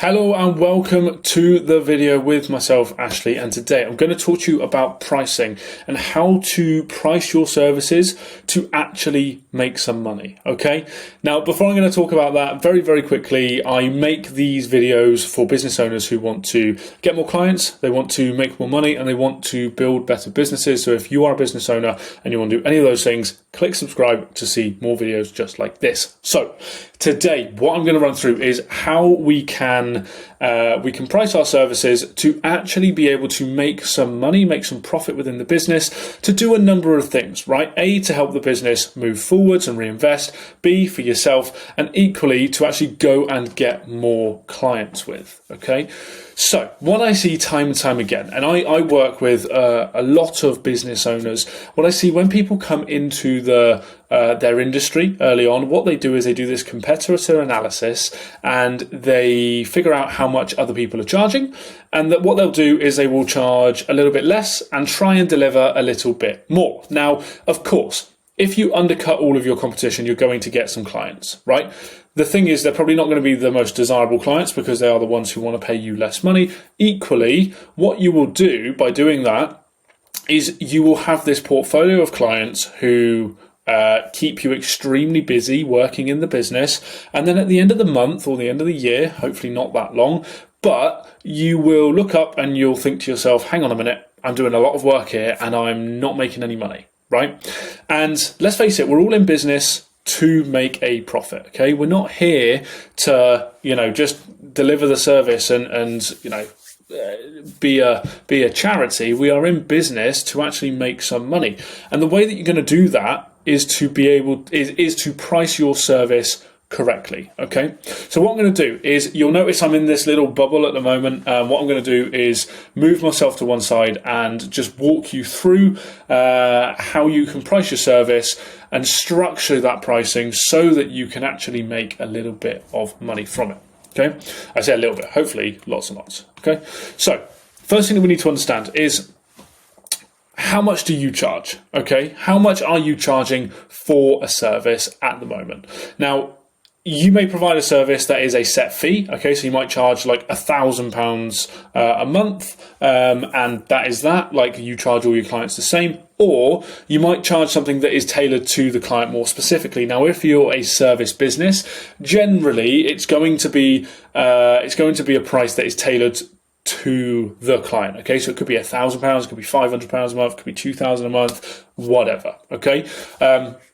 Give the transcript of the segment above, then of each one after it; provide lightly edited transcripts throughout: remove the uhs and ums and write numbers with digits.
Hello and welcome to the video with myself, Ashley, and today I'm going to talk to you about pricing and how to price your services to actually make some money, okay? Now, before I'm going to talk about that, very quickly, I make these videos for business owners who want to get more clients, they want to make more money, and they want to build better businesses. So if you are a business owner and you want to do any of those things, click subscribe to see more videos just like this. So today, what I'm going to run through is how we can price our services to actually be able to make some money, make some profit within the business, to do a number of things, right? A, to help the business move forwards and reinvest. B, for yourself, and equally to actually go and get more clients with, okay? So what I see time and time again, and I work with a lot of business owners, what I see when people come into their industry early on, what they do is they do this competitor analysis and they figure out how much other people are charging, and that what they'll do is they will charge a little bit less and try and deliver a little bit more. Now, of course, if you undercut all of your competition, you're going to get some clients, right? The thing is, they're probably not going to be the most desirable clients because they are the ones who want to pay you less money. Equally, what you will do by doing that is you will have this portfolio of clients who keep you extremely busy working in the business. And then at the end of the month or the end of the year, hopefully not that long, but you will look up and you'll think to yourself, hang on a minute, I'm doing a lot of work here and I'm not making any money, right? And let's face it, we're all in business to make a profit, okay? We're not here to, just deliver the service and be a charity. We are in business to actually make some money. And the way that you're going to do that is to be able is to price your service correctly, okay? So what I'm going to do is, you'll notice I'm in this little bubble at the moment. What I'm going to do is move myself to one side and just walk you through how you can price your service and structure that pricing so that you can actually make a little bit of money from it, okay? I say a little bit, hopefully lots and lots, okay? So first thing that we need to understand is, how much do you charge, okay? How much are you charging for a service at the moment? Now, you may provide a service that is a set fee, okay? So you might charge like £1,000 a month, and that is that, like you charge all your clients the same. Or you might charge something that is tailored to the client more specifically. Now, if you're a service business, generally it's going to be a price that is tailored to the client, okay? So it could be £1,000, it could be £500 a month, it could be £2,000 a month, whatever, okay?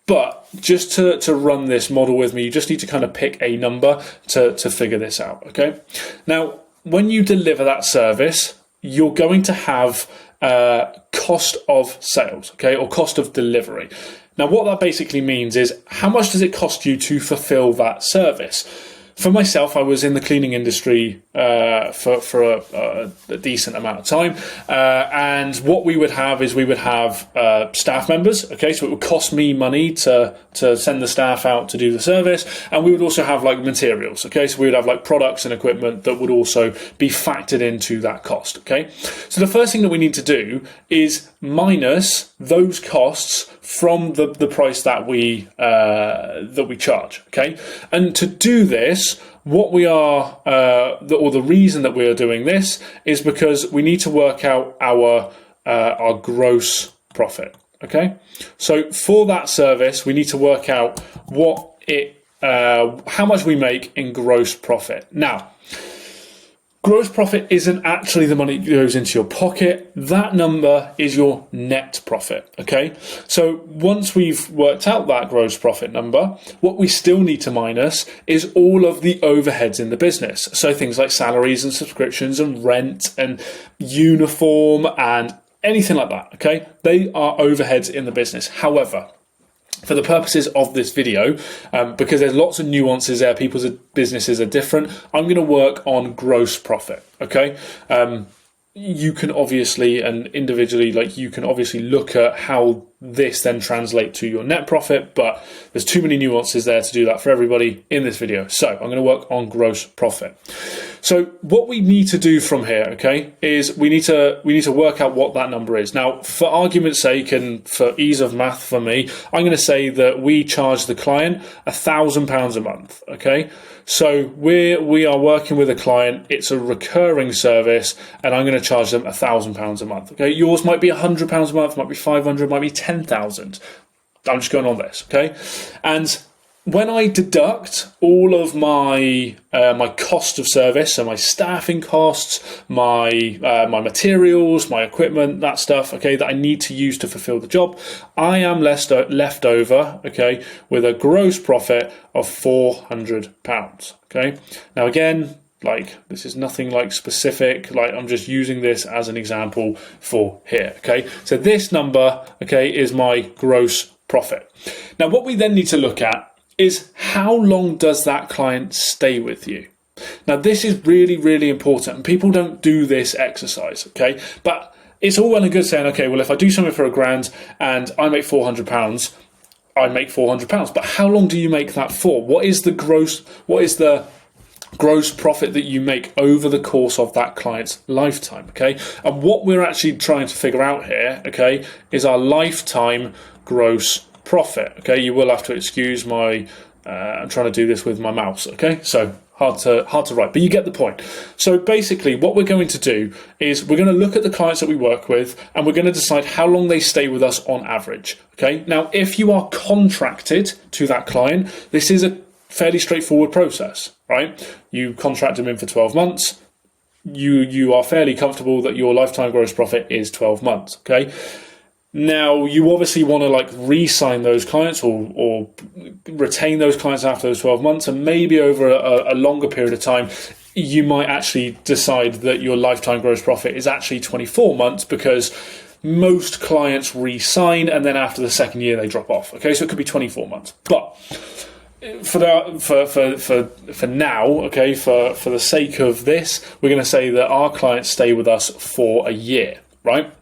But just to run this model with me, you just need to kind of pick a number to figure this out, okay? Now, when you deliver that service, you're going to have cost of sales, okay, or cost of delivery. Now, what that basically means is, how much does it cost you to fulfill that service? For myself, I was in the cleaning industry for a decent amount of time, and what we would have is staff members. Okay, so it would cost me money to send the staff out to do the service, and we would also have like materials. Okay, so we would have like products and equipment that would also be factored into that cost. Okay, so the first thing that we need to do is minus those costs from the price that we charge. Okay, and to do this, what we are, the reason that we are doing this is because we need to work out our gross profit. Okay, so for that service, we need to work out how much we make in gross profit. Now, gross profit isn't actually the money that goes into your pocket. That number is your net profit, okay? So once we've worked out that gross profit number, what we still need to minus is all of the overheads in the business. So things like salaries and subscriptions and rent and uniform and anything like that, okay? They are overheads in the business. However, for the purposes of this video, because there's lots of nuances there, people's businesses are different, I'm going to work on gross profit, okay? You can obviously, and individually, you can obviously look at how this then translate to your net profit, but there's too many nuances there to do that for everybody in this video. So I'm going to work on gross profit. So what we need to do from here, okay, is we need to work out what that number is. Now, for argument's sake and for ease of math for me, I'm going to say that we charge the client £1,000 a month, okay? So we are working with a client, it's a recurring service, and I'm going to charge them £1,000 a month, okay? Yours might be £100 a month, might be 500, might be 10,000. I'm just going on this, okay? And when I deduct all of my my cost of service, so my staffing costs, my materials, my equipment, that stuff, okay, that I need to use to fulfill the job, I am left over, okay, with a gross profit of £400. Okay. Now again, like this is nothing like specific, like I'm just using this as an example for here. Okay. So this number, okay, is my gross profit. Now what we then need to look at is how long does that client stay with you? Now this is really, really important, and people don't do this exercise, okay? But it's all well and good saying, okay, well, if I do something for £1,000 and I make £400, I make £400. But how long do you make that for? What is the gross profit that you make over the course of that client's lifetime, okay? And what we're actually trying to figure out here, okay, is our lifetime gross profit, okay? You will have to excuse my, I'm trying to do this with my mouse, okay? So hard to write, but you get the point. So basically what we're going to do is we're going to look at the clients that we work with and we're going to decide how long they stay with us on average, okay? Now, if you are contracted to that client, this is a fairly straightforward process, right? You contract them in for 12 months. You are fairly comfortable that your lifetime gross profit is 12 months, okay? Now, you obviously want to like re-sign those clients or retain those clients after those 12 months, and maybe over a longer period of time, you might actually decide that your lifetime gross profit is actually 24 months because most clients re-sign and then after the second year they drop off. Okay, so it could be 24 months. But for now, okay, for the sake of this, we're going to say that our clients stay with us for a year, right?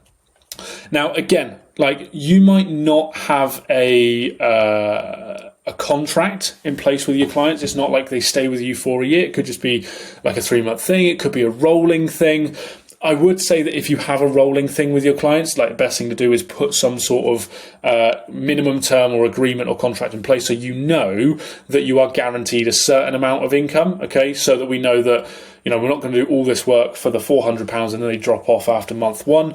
Now, again, like you might not have a contract in place with your clients. It's not like they stay with you for a year. It could just be like a 3-month thing. It could be a rolling thing. I would say that if you have a rolling thing with your clients, like the best thing to do is put some sort of minimum term or agreement or contract in place so you know that you are guaranteed a certain amount of income, okay, so that we know that, you know, we're not going to do all this work for the £400 and then they drop off after month one,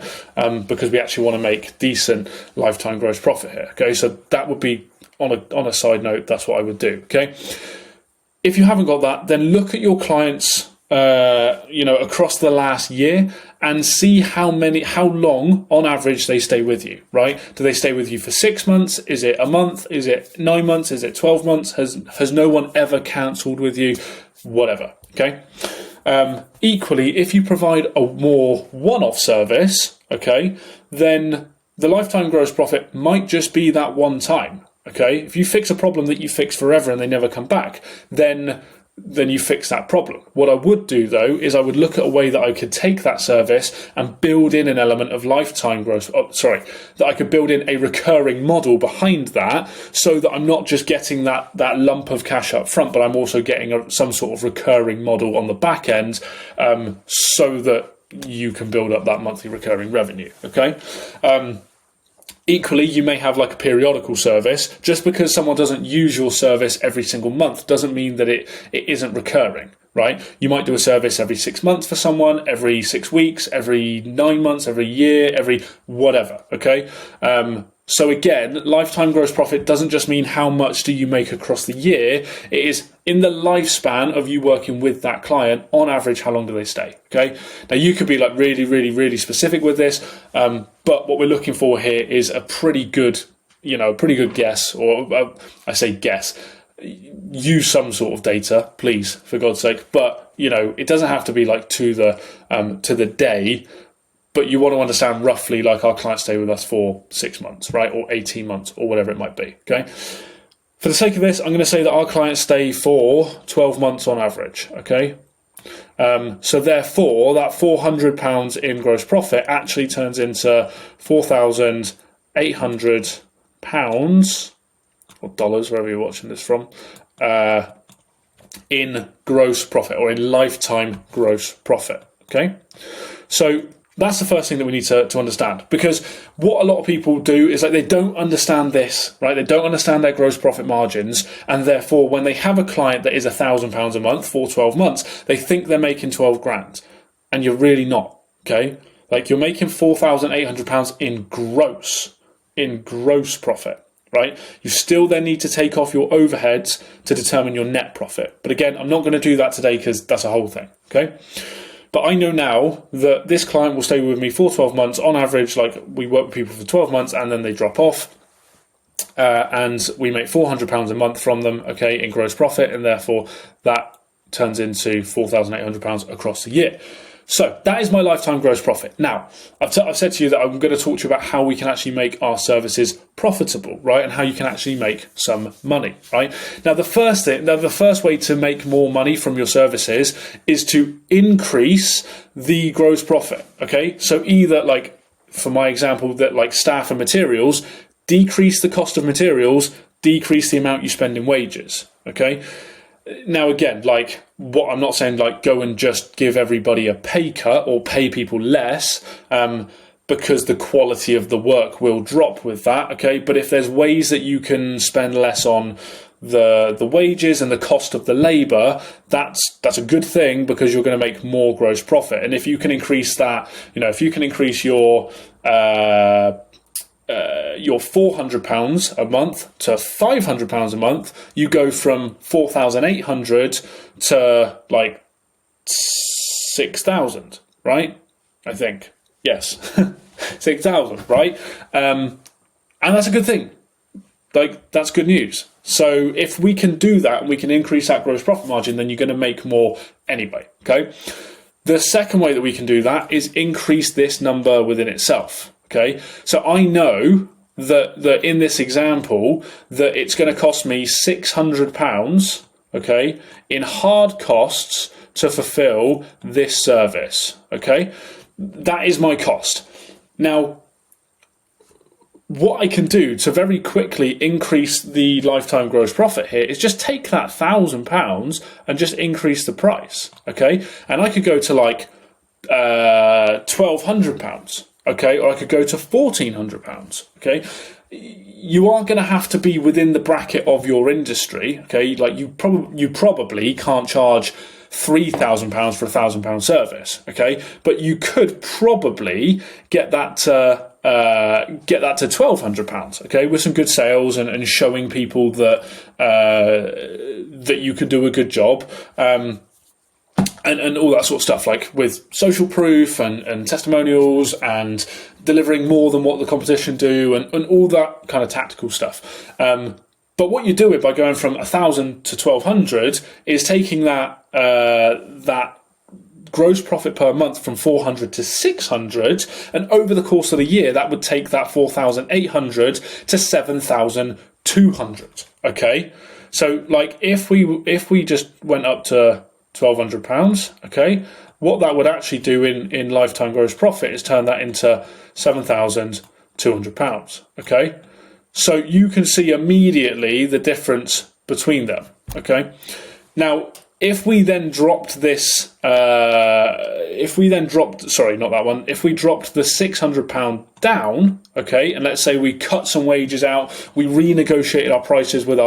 because we actually want to make decent lifetime gross profit here, okay? So that would be, on a side note, that's what I would do, okay? If you haven't got that, then look at your clients across the last year and see how long on average they stay with you, right? Do they stay with you for 6 months? Is it a month? Is it 9 months? Is it 12 months? Has no one ever cancelled with you? Whatever, okay? Equally, if you provide a more one-off service, okay, then the lifetime gross profit might just be that one time, okay? If you fix a problem that you fix forever and they never come back, then you fix that problem. What I would do though is I would look at a way that I could take that service and build in an element of lifetime growth. That I could build in a recurring model behind that, so that I'm not just getting that lump of cash up front, but I'm also getting some sort of recurring model on the back end, so that you can build up that monthly recurring revenue. Okay. Equally, you may have like a periodical service. Just because someone doesn't use your service every single month doesn't mean that it isn't recurring, right? You might do a service every 6 months for someone, every 6 weeks, every 9 months, every year, every whatever, okay? So again, lifetime gross profit doesn't just mean how much do you make across the year. It is in the lifespan of you working with that client, on average, how long do they stay, okay? Now, you could be like really, really, really specific with this, but what we're looking for here is a pretty good guess, or I say guess, use some sort of data, please, for God's sake. But, it doesn't have to be like to the day, but you want to understand roughly, like, our clients stay with us for 6 months, right? Or 18 months, or whatever it might be, okay? For the sake of this, I'm going to say that our clients stay for 12 months on average, okay? So therefore, that £400 in gross profit actually turns into £4,000 £800 or dollars, wherever you're watching this from, in gross profit, or in lifetime gross profit. Okay, so that's the first thing that we need to understand, because what a lot of people do is, like, they don't understand this, right? They don't understand their gross profit margins, and therefore when they have a client that is £1,000 a month for 12 months, they think they're making 12 grand, and you're really not. Okay, like, you're making £4,800 in gross profit. Right? You still then need to take off your overheads to determine your net profit. But again, I'm not going to do that today because that's a whole thing. Okay. But I know now that this client will stay with me for 12 months on average. Like, we work with people for 12 months and then they drop off. And we make £400 a month from them, okay, in gross profit. And therefore that turns into £4,800 across the year. So that is my lifetime gross profit. Now, I've said to you that I'm going to talk to you about how we can actually make our services profitable, right? And how you can actually make some money, right? Now, the first way to make more money from your services is to increase the gross profit, okay? So either, like, for my example, that, like, staff and materials, decrease the cost of materials, decrease the amount you spend in wages, okay? Now, again, like, what I'm not saying, like, go and just give everybody a pay cut or pay people less, because the quality of the work will drop with that, okay? But if there's ways that you can spend less on the wages and the cost of the labour, that's a good thing, because you're going to make more gross profit. And if you can increase that, you know, if you can increase your £400 a month to £500 a month, you go from 4,800 to like 6,000, right? I think, yes, 6,000, right? And that's a good thing. Like, that's good news. So if we can do that and we can increase that gross profit margin, then you're going to make more anyway. Okay. The second way that we can do that is increase this number within itself. Okay, so I know that in this example that it's going to cost me £600, okay, in hard costs to fulfill this service. Okay, that is my cost. Now, what I can do to very quickly increase the lifetime gross profit here is just take that £1,000 and just increase the price. Okay, and I could go to like £1,200. Okay, or I could go to £1,400. Okay, you are going to have to be within the bracket of your industry. Okay, like, you probably can't charge £3,000 for a £1,000 service. Okay, but you could probably get that to £1,200. Okay, with some good sales and showing people that that you can do a good job. And all that sort of stuff, like with social proof and testimonials and delivering more than what the competition do, and all that kind of tactical stuff. But what you do it by going from 1,000 to 1,200 is taking that gross profit per month from 400 to 600, and over the course of the year, that would take that 4,800 to 7,200. Okay, so like if we just went up to £1,200, okay, what that would actually do in lifetime gross profit is turn that into £7,200, okay? So you can see immediately the difference between them, okay? Now, if we then dropped this, if we dropped the £600 down, okay, and let's say we cut some wages out, we renegotiated our prices with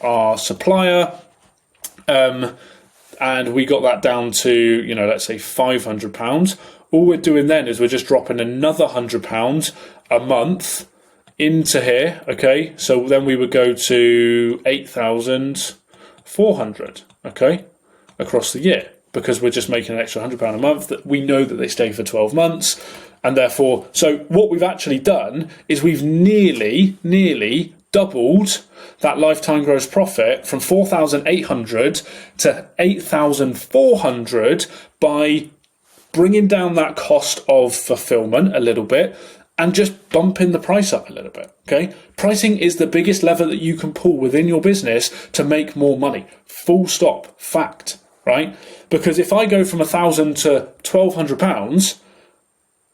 our supplier, and we got that down to, you know, let's say £500. All we're doing then is we're just dropping another £100 a month into here. Okay, so then we would go to 8,400. Okay, across the year, because we're just making an extra £100 a month that we know that they stay for 12 months, and therefore, so what we've actually done is we've nearly doubled that lifetime gross profit from 4,800 to 8,400 by bringing down that cost of fulfillment a little bit and just bumping the price up a little bit. Okay, pricing is the biggest lever that you can pull within your business to make more money. Full stop. Fact. Right? Because if I go from £1,000 to £1,200,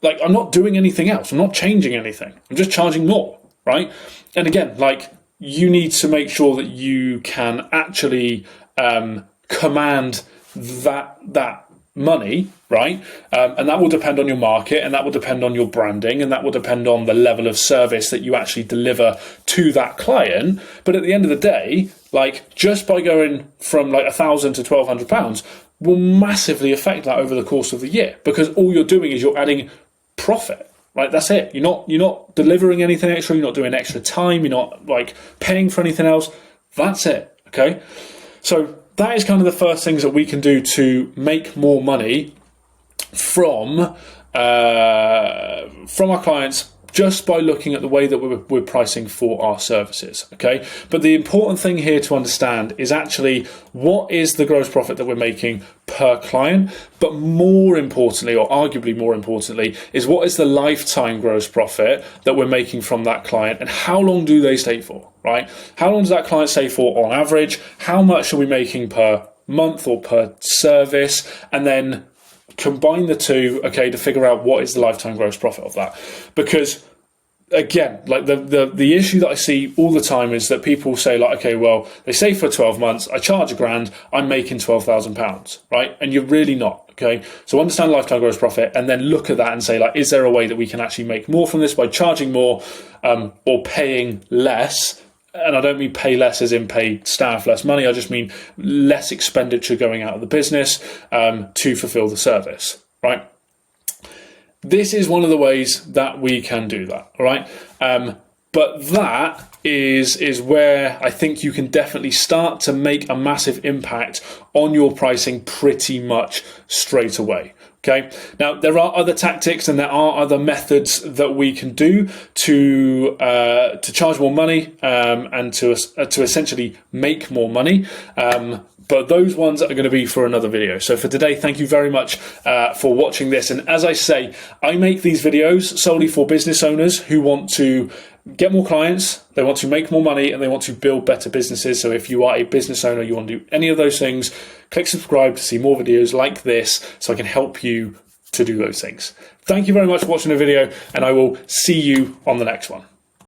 like, I'm not doing anything else. I'm not changing anything. I'm just charging more, right? And again, like, you need to make sure that you can actually command that money, right? And that will depend on your market, and that will depend on your branding, and that will depend on the level of service that you actually deliver to that client. But at the end of the day, like, just by going from like £1,000 to £1,200 will massively affect that over the course of the year, because all you're doing is you're adding profit, right? That's it. You're not delivering anything extra. You're not doing extra time. You're not like paying for anything else. That's it. Okay. So that is kind of the first things that we can do to make more money from our clients, just by looking at the way that we're pricing for our services, okay? But the important thing here to understand is actually what is the gross profit that we're making per client, but more importantly, or arguably more importantly, is what is the lifetime gross profit that we're making from that client, and how long do they stay for, right? How long does that client stay for on average? How much are we making per month or per service? And then combine the two, okay, to figure out what is the lifetime gross profit of that. Because again, like the issue that I see all the time is that people say like, okay, well, they say for 12 months, I charge £1,000, I'm making £12,000, right? And you're really not, okay? So understand lifetime gross profit, and then look at that and say like, is there a way that we can actually make more from this by charging more or paying less? And I don't mean pay less as in pay staff less money. I just mean less expenditure going out of the business to fulfill the service, right? This is one of the ways that we can do that, all right? But that is where I think you can definitely start to make a massive impact on your pricing pretty much straight away. Okay. Now there are other tactics and there are other methods that we can do to charge more money and to essentially make more money. But those ones are going to be for another video. So for today, thank you very much for watching this. And as I say, I make these videos solely for business owners who want to get more clients, they want to make more money, and they want to build better businesses. So if you are a business owner, you want to do any of those things, click subscribe to see more videos like this so I can help you to do those things. Thank you very much for watching the video, and I will see you on the next one.